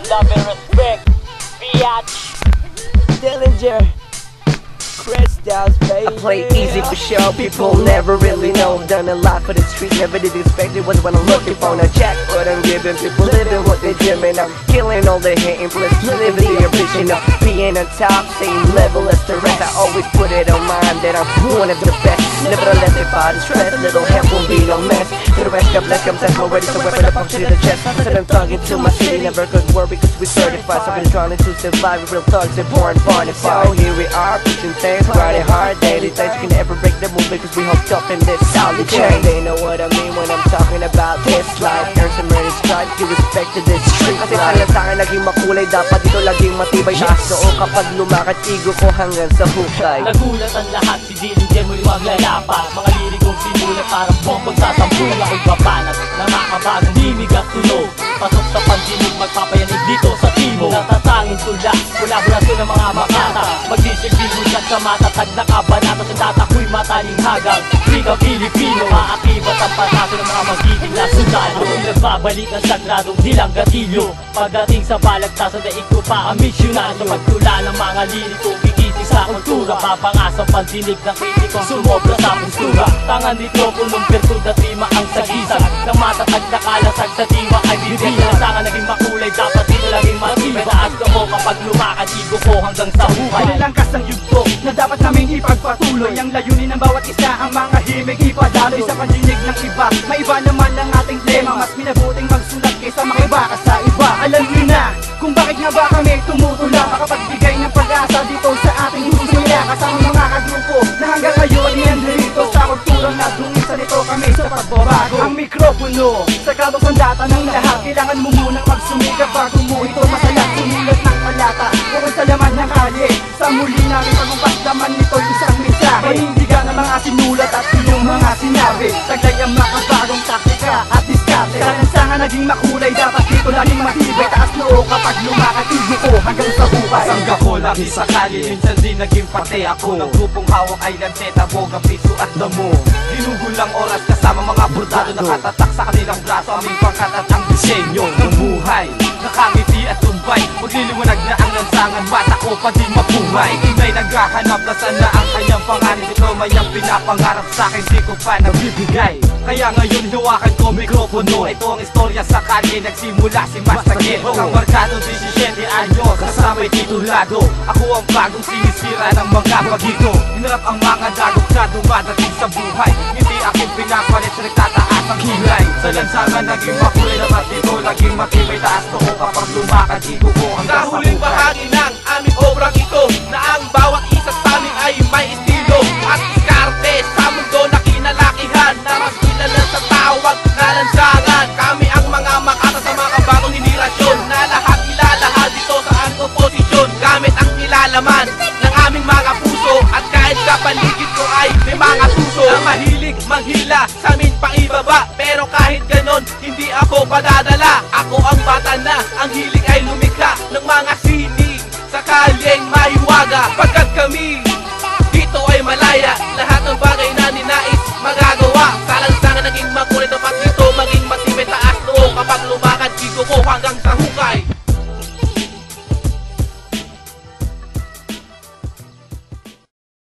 love and respect. Biatch, Dillinger, Crystals, baby. I play easy for show, people never really know. Done a lot for the street, never did expect it was what I'm looking for. Now check what I'm giving, people living what they're dreaming. I'm killing all the hating, plus living the ambition of being on top, same level as the rest. I always put it on mind that I'm one of the best. Nevertheless, if I distress, little help won't be no mess. To the rest of bless comes as more ready, so weapon up to the chest. So I'm talking to my city, never could worry because we certified. So I've been trying to survive with real thugs and born bonafide. So here we are, pushing things, grinding hard, daily things. You can never break the move because we hooked up in this solid chain. They know what I mean when I'm talking about this life. Earn some earning stripe, give respect to this street life. Kasi talaga naging makulay, dapat dito laging matibay. Taas noo kapag lumakad, igo ko hanggang sa hukay. nagulat ang lahat, si Dillinger mo'y maglalapat. Mga lirikong sinulat parang bombang sasampulan. Ako'y babanat na makabagong himig at tunog. Pasok sa pandinig, magpapayanig dito sa timog. Natatangin tula, kolaborasyon ng mga makata. Magsisilbing hulat sa matatag na kabanata. Sa tatako'y mataling hagang Liga Pilipino. Maakibat ang panaso ng mga magiging na sundalo. Ako'y nagbabalik ang sagradong dilang gatilyo. Pagdating sa balagtasan, daig ko pa ang misyonan. Sa pagtula ng mga liriko, gigising sa kultura. Babangas ang pandinig ng kritikong sumobra sa postura. Tangan mikroponong virtud at rima ang sagisag. Nang matatag na kalasag sa diwa ay bibilang. Tangan naging makulay, dapat dito laging matibay. Taas ka mo kapag lumakad, igo ko hanggang sa hukay. Langkas ang yugto na dapat naming ipagpatuloy. Ang layunin ng bawat isa, ang mga himig ipadaloy sa pandinig ng iba. Maiba naman ang ating tema, mas minabuting magsulat kaysa makiba ka sa iba. Alam niyo na kung bakit nga ba kami tumutula, makapagbigay ng pag-asa dito sa ating husuya. Kasama mga kagrupo na hanggang ngayon nandito sa kulturang nadungisa nito kami sa pagbabago. Ang mikropono sa kabasandata ng lahat, kailangan mo munang magsumikap bago mo ito masaya. Sumulat ng palata, kung sa laman ng kalye, sa muli namin pagpapasdaman nito'y isang misa. Panindigan ng mga sinulat at iyong mga sinabi, taglay ang makabagong taktika at diskarte. Kalansangan naging makulay, dapat dito laging matibay. Taas noo kapag lumakad, igo ko hanggang sa hukay. Sangga ko lagi sakali, minsan din naging parte ako ng grupong hawak ay lanteta, boga, piso at damo. Ginugol lang oras kasama mga bordado, nakatatak sa kanilang braso aming pangkat at ang disenyo ng buhay. Nakangiti at tumbay, magliliwanag na ang lansangan, mata ko pa din mabuhay. Inay naghahanap na sana ang kanyang panganib, ito may ang pinapangarap sa akin, di ko pa nagbibigay. Kaya ngayon hiwakan ko mikropono, ito ang istorya sa kalye, nagsimula si Mastagero. Ang markado 17 anyos, kasama'y titulado. Ako ang bagong sinisira ng mga bagito. Hinarap ang mga dagok na dumadating sa buhay. Hindi aking pinapalit, nagtataas ang kilay. Sa lansangan naging makulay, dapat dito laging matibay. Taas noo kapag lumakad, igo ko hanggang sa Huling hukay. bahagi ng aming obrang ito, na ang bawat isa sa amin ay may estilo at diskarte sa mundo na kinalakihan, na mas kilala sa tawag na lansangan. Kami ang mga makata sa mga bagong henerasyon, na lahat ilalahad dito sa aming posisyon. Gamit ang nilalaman ng aming mga puso, at kahit sa paligid ko ay may mga tuso na mahilig manghila sa amin pang ibaba. Pero kahit ganon, hindi ako padadala. Ako ang bata na ang hilig ay lumikha ng mga sining sa kalyeng mahiwaga. Pagkat kami dito ay malaya, lahat ng bagay na ninais magagawa. Sa lansangan naging makulay, dapat dito maging matibay. Taas noo kapag lumakad, igo ko hanggang